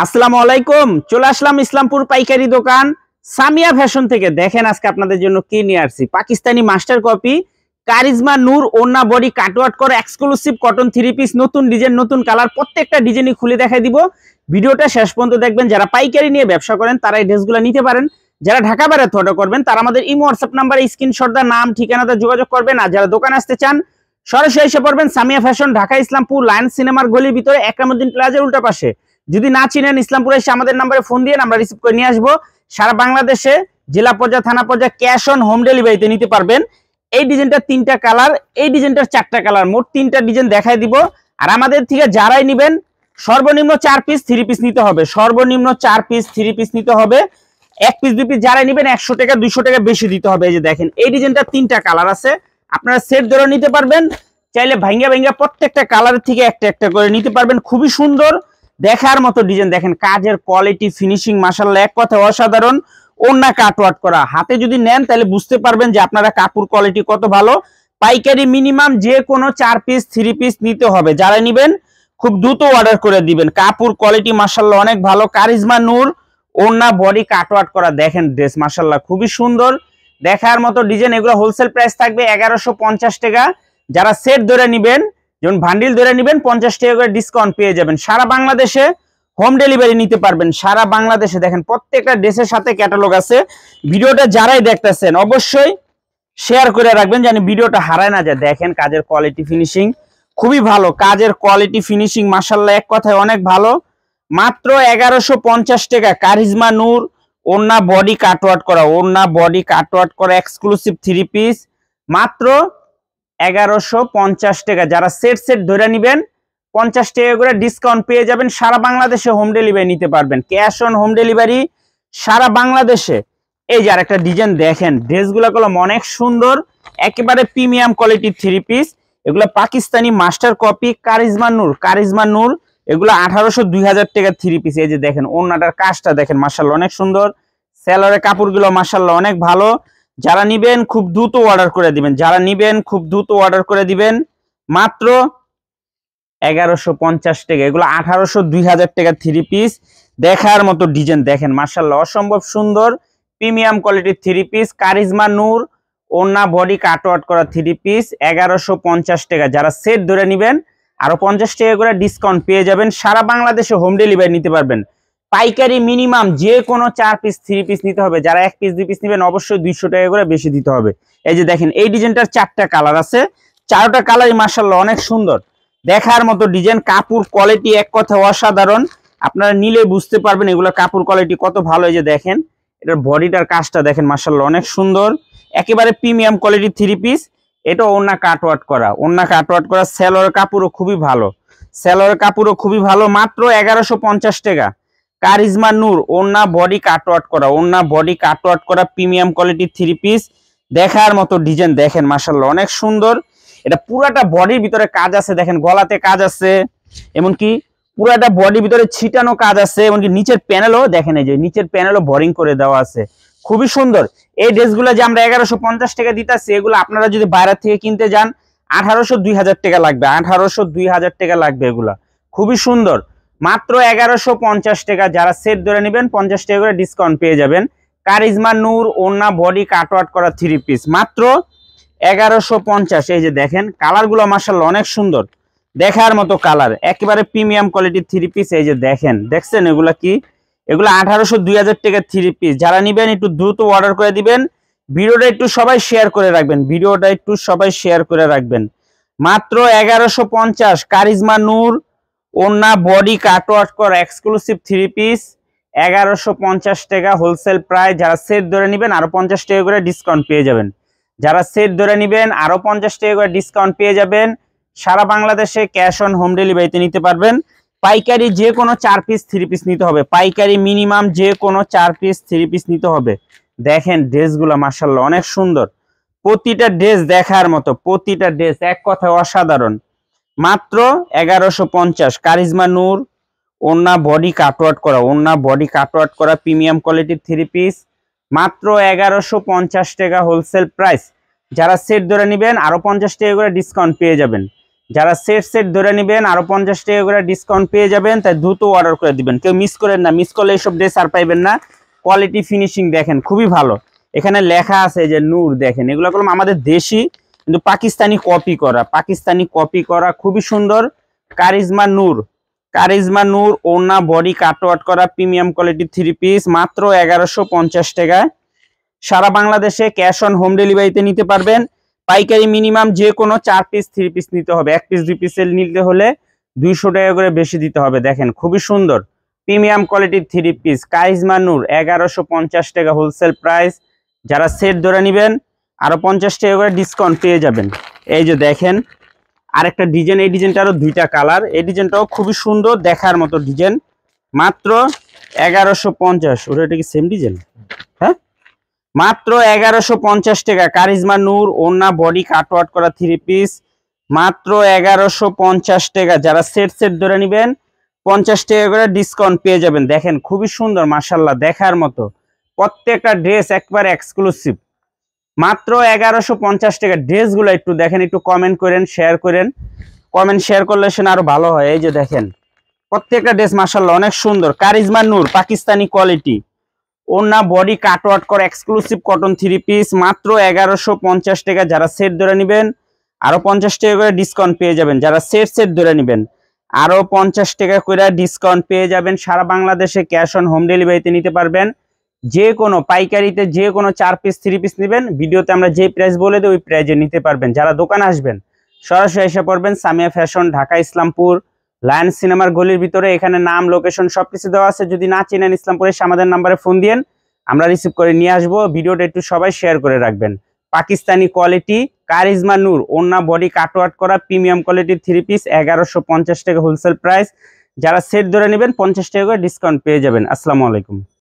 আসসালামু আলাইকুম। চলে আসলাম ইসলামপুর পাইকারি দোকান সামিয়া ফ্যাশন থেকে। দেখেন আজকে আপনাদের জন্য কি নিয়ে আসছি। পাকিস্তানি মাস্টার কপি কারিজমা নূর ওন্না বডি কাটওয়ার্ক করে এক্সক্লুসিভ কটন থ্রি পিস, নতুন ডিজাইন, নতুন কালার, প্রত্যেকটা ডিজাইনই খুলে দেখাই দিব। ভিডিওটা শেষ পর্যন্ত দেখবেন। যারা পাইকারি নিয়ে ব্যবসা করেন তারা এই ড্রেসগুলো নিতে পারেন। যারা ঢাকা বাইরে অর্ডার করবেন তারা আমাদের ইমো হোয়াটসঅ্যাপ নাম্বারে স্ক্রিনশট দা নাম ঠিকানাতে যোগাযোগ করবেন। আর যারা দোকানে আসতে চান সরাসরি এসে পড়বেন সামিয়া ফ্যাশন, ঢাকা ইসলামপুর লায়ন্স সিনেমার গলির ভিতরে একরামউদ্দিন প্লাজার উল্টা পাশে। যদি না চিনেন ইসলামপুরে এসে আমাদের নাম্বারে ফোন দিয়ে আমরা রিসিভ করে নিয়ে আসবো। সারা বাংলাদেশে জেলা পর্যায়ে, থানা পর্যায়ে ক্যাশ অন হোম ডেলিভারিতে নিতে পারবেন। এই ডিজাইনটার 3টা কালার, এই ডিজাইনটার 4টা কালার, মোট 3টা ডিজাইন দেখাই দিব। আর আমাদের থেকে যারাই নেবেন সর্বনিম্ন 4 পিস 3 পিস নিতে হবে। সর্বনিম্ন 4 পিস 3 পিস নিতে হবে। 1 পিস 2 পিস যারাই নেবেন 100 টাকা 200 টাকা বেশি দিতে হবে। এই যে দেখেন এই ডিজাইনটার 3টা কালার আছে, আপনারা সেট ধরে নিতে পারবেন। চাইলে ভাঙ্গা ভাঙ্গা প্রত্যেকটা কালার থেকে একটা একটা করে নিতে পারবেন। খুবই সুন্দর দেখার মতো ডিজাইন। দেখেন কাজের কোয়ালিটি, ফিনিশিং মাশাআল্লাহ এক কথা অসাধারণ। ওন্না কাটওয়ার্ক করা, হাতে যদি নেন তাহলে বুঝতে পারবেন যে আপনারা কাপড় কোয়ালিটি কত ভালো। পাইকারি মিনিমাম যে কোনো 4 পিস 3 পিস নিতে হবে। যারা নেবেন খুব দ্রুত অর্ডার করে দিবেন। কাপড় কোয়ালিটি মাশাআল্লাহ অনেক ভালো। কারিজমা নূর ওন্না বডি কাটওয়ার্ক করা, দেখেন ড্রেস মাশাআল্লাহ খুবই সুন্দর দেখার মতো ডিজাইন। এগুলো হোলসেল প্রাইস থাকবে 1150 টাকা। যারা সেট ধরে নেবেন, যেমন বান্ডিল ধরে নেবেন 50 টাকা করে ডিসকাউন্ট পেয়ে যাবেন। সারা বাংলাদেশে হোম ডেলিভারি নিতে পারবেন। সারা বাংলাদেশে দেখেন প্রত্যেকটা ড্রেসের সাথে ক্যাটালগ আছে। ভিডিওটা যারাই দেখতেছেন অবশ্যই শেয়ার করে রাখবেন যেন ভিডিওটা হারায় না যায়। দেখেন কাজের কোয়ালিটি, ফিনিশিং খুবই ভালো। কাজের কোয়ালিটি, ফিনিশিং মাশাআল্লাহ এক কথায় অনেক ভালো। মাত্র 1150 টাকা। কারিজমা নূর ওন্না বডি কাটওয়ার্ক করা, ওন্না বডি কাটওয়ার্ক করা এক্সক্লুসিভ 3 পিস মাত্র 1150 টাকা। যারা সেট সেট ধরে নেবেন 50 টাকা করে ডিসকাউন্ট পেয়ে যাবেন। সারা বাংলাদেশে হোম ডেলিভারি নিতে পারবেন। ক্যাশ অন হোম ডেলিভারি সারা বাংলাদেশে। এই যে আরেকটা ডিজাইন দেখেন, ড্রেসগুলো কলম অনেক সুন্দর, একেবারে প্রিমিয়াম কোয়ালিটির 3 পিস। এগুলো পাকিস্তানি মাস্টার কপি কারিজমা নূর, কারিজমা নূর। এগুলো 1800 2000 টাকা 3 পিস। এই যে দেখেন ওন্নাটার কাজটা দেখেন মাশাআল্লাহ অনেক সুন্দর। সেলরের কাপড়গুলো মাশাআল্লাহ অনেক ভালো। যারা নিবেন খুব দ্রুত অর্ডার করে দিবেন। যারা নিবেন খুব দ্রুত অর্ডার করে দিবেন। মাত্র 1150 টাকা। এগুলো 1800 2000 টাকা 3 পিস। দেখার মতো ডিজাইন দেখেন মাশাআল্লাহ অসম্ভব সুন্দর প্রিমিয়াম কোয়ালিটির 3 পিস। কারিজমা নূর ওন্না বডি কাটওয়ার্ক করা 3 পিস 1150 টাকা। যারা সেট ধরে নেবেন আরো 50 টাকা করে ডিসকাউন্ট পেয়ে যাবেন। সারা বাংলাদেশে হোম ডেলিভারি নিতে পারবেন। পাইকারি মিনিমাম যে কোনো 4 পিস 3 পিস নিতে হবে। যারা 1 পিস 2 পিস নেবেন অবশ্যই 200 টাকা করে বেশি দিতে হবে। এই যে দেখেন এই ডিজাইনটার 4টা কালার আছে, 4টা কালারই মাশাআল্লাহ অনেক সুন্দর দেখার মতো ডিজাইন। কাপড় কোয়ালিটি এক কথা অসাধারণ। আপনারা নিলে বুঝতে পারবেন এগুলো কাপড় কোয়ালিটি কত ভালো। এই যে দেখেন এটার বডিটার কাজটা দেখেন মাশাআল্লাহ অনেক সুন্দর, একেবারে প্রিমিয়াম কোয়ালিটির 3 পিস। এটা ওন্না কাটওয়ার্ক করা, ওন্না কাটওয়ার্ক করা। সেলরের কাপড়ও খুবই ভালো, সেলরের কাপড়ও খুবই ভালো। মাত্র 1150 টাকা। কারিজমা নূর ওন্না বডি কাটওয়ার্ক করা, ওন্না বডি কাটওয়ার্ক করা প্রিমিয়াম কোয়ালিটির 3 পিস। দেখার মতো ডিজাইন দেখেন মাশাআল্লাহ অনেক সুন্দর। এটা পুরাটা বডির ভিতরে কাজ আছে, দেখেন গলাতে কাজ আছে, এমনকি পুরাটা বডির ভিতরে ছিটানো কাজ আছে, এমনকি নিচের প্যানেলও দেখেন, এই যে নিচের প্যানেলও বোরিং করে দেওয়া আছে, খুবই সুন্দর। এই ড্রেসগুলো যে আমরা 1150 টাকা দিতেছি, এগুলো আপনারা যদি বাইরে থেকে কিনতে যান 1800 2000 টাকা লাগবে, 1800 2000 টাকা লাগবে। এগুলা খুবই সুন্দর। মাত্র 1150 টাকা। যারা সেট ধরে নেবেন 50 টাকা করে ডিসকাউন্ট পেয়ে যাবেন। কারিজমা নূর ওন্না বডি কাটওয়ার্ক করা 3 পিস মাত্র 1150। এই যে দেখেন কালারগুলো মাশাআল্লাহ অনেক সুন্দর দেখার মতো কালার, একেবারে প্রিমিয়াম কোয়ালিটির 3 পিস। এই যে দেখেন, দেখছেন এগুলা কি? এগুলো 1800 2000 টাকা 3 পিস। যারা নেবেন একটু দ্রুত অর্ডার করে দিবেন। ভিডিওটা একটু সবাই শেয়ার করে রাখবেন, ভিডিওটা একটু সবাই শেয়ার করে রাখবেন। মাত্র 1150। কারিজমা নূর ওন্না বডি কাটওয়ার্ক করা এক্সক্লুসিভ 3 পিস 1150 টাকা হোলসেল প্রাইস। যারা সেট ধরে নেবেন আরো 50 টাকা করে ডিসকাউন্ট পেয়ে যাবেন। যারা সেট ধরে নেবেন আরো 50 টাকা করে ডিসকাউন্ট পেয়ে যাবেন। সারা বাংলাদেশে ক্যাশ অন হোম ডেলিভারিতে নিতে পারবেন। পাইকারি যে কোনো 4 পিস 3 পিস নিতে হবে। পাইকারি মিনিমাম যে কোনো 4 পিস 3 পিস নিতে হবে। দেখেন ড্রেসগুলো মাশাআল্লাহ অনেক সুন্দর, প্রতিটা ড্রেস দেখার মতো, প্রতিটা ড্রেস এক কথায় অসাধারণ। মাত্র 1150। কারিজমা নূর ওন্না বডি কাটওয়ার্ক করা, ওন্না বডি কাটওয়ার্ক করা প্রিমিয়াম কোয়ালিটির 3 পিস মাত্র 1150 টাকা হোলসেল প্রাইস। যারা সেট ধরে নেবেন আরো 50 টাকা করে ডিসকাউন্ট পেয়ে যাবেন। যারা সেট সেট ধরে নেবেন আরো 50 টাকা করে ডিসকাউন্ট পেয়ে যাবেন, তাই দ্রুত অর্ডার করে দিবেন। কেউ মিস করেন না, মিস করলে এইসব ড্রেস আর পাইবেন না। কোয়ালিটি ফিনিশিং দেখেন খুবই ভালো। এখানে লেখা আছে যে নূর, দেখেন এগুলো কলম আমাদের দেশি কিন্তু পাকিস্তানি কপি করা খুবই সুন্দর। কারিজমা নূর, ওড়না বডি কাটওয়ার্ক করা প্রিমিয়াম কোয়ালিটির 3 পিস মাত্র 1150 টাকায়। সারা বাংলাদেশে ক্যাশ অন হোম ডেলিভারিতে নিতে পারবেন। পাইকারি মিনিমাম যে কোনো 4 পিস 3 পিস নিতে হবে, 1 পিস 2 পিসের নিতে হলে 200 টাকা করে বেশি দিতে হবে। দেখেন খুবই সুন্দর প্রিমিয়াম কোয়ালিটির 3 পিস কারিজমা নূর 1150 টাকা হোলসেল প্রাইস। যারা সেট ধরে নেবেন আরো 50 টাকা করে ডিসকাউন্ট পেয়ে যাবেন। এই যে দেখেন আরেকটা ডিজাইন, এই ডিজাইনটারও 2টা কালার, এই ডিজাইনটাও খুবই সুন্দর দেখার মতো ডিজাইন, মাত্র 1150। ওটা কি সেম ডিজাইন? হ্যাঁ, মাত্র 1150 টাকা কারিজমা নূর ওড়না বডি কাটওয়ার্ক করা 3 পিস মাত্র 1150 টাকা। যারা সেট সেট ধরে নেবেন 50 টাকা করে ডিসকাউন্ট পেয়ে যাবেন। দেখেন খুবই সুন্দর মাশাআল্লাহ দেখার মতো, প্রত্যেকটা ড্রেস একবার এক্সক্লুসিভ, মাত্র 1150 টাকা। ড্রেসগুলো একটু দেখেন, একটু কমেন্ট করেন, শেয়ার করেন, কমেন্ট শেয়ার করলে সেটা আরো ভালো হয়। এই যে দেখেন প্রত্যেকটা ড্রেস মাশাআল্লাহ অনেক সুন্দর। কারিজমা নূর পাকিস্তানি কোয়ালিটি ওড়না বডি কাটওয়ার্ক করা এক্সক্লুসিভ কটন 3 পিস মাত্র 1150 টাকা। যারা সেট ধরে নেবেন আরো 50 টাকা করে ডিসকাউন্ট পেয়ে যাবেন। যারা সেট সেট ধরে নেবেন আরো 50 টাকা করে ডিসকাউন্ট পেয়ে যাবেন। সারা বাংলাদেশে ক্যাশ অন হোম ডেলিভারিতে নিতে পারবেন। যে কোনো পাইকারিতে যে কোনো 4 পিস 3 পিস নেবেন, ভিডিওতে আমরা যে প্রাইস বলে দিই ওই প্রাইজে নিতে পারবেন। যারা দোকানে আসবেন সরাসরি এসে পড়বেন সামিয়া ফ্যাশন, ঢাকা ইসলামপুর লায়ন সিনেমার গলির ভিতরে। এখানে নাম লোকেশন সবকিছু দেওয়া আছে। যদি না চেনেন ইসলামপুরে এসে আমাদের নাম্বারে ফোন দিয়েন, আমরা রিসিভ করে নিয়ে আসবো। ভিডিওটা একটু সবাই শেয়ার করে রাখবেন। পাকিস্তানি কোয়ালিটি কারিজমা নূর ওড়না বডি কাটওয়ার্ক করা প্রিমিয়াম কোয়ালিটির 3 পিস 1150 টাকা হোলসেল প্রাইস। যারা সেট ধরে নেবেন 50 টাকা করে ডিসকাউন্ট পেয়ে যাবেন। আসসালামু আলাইকুম।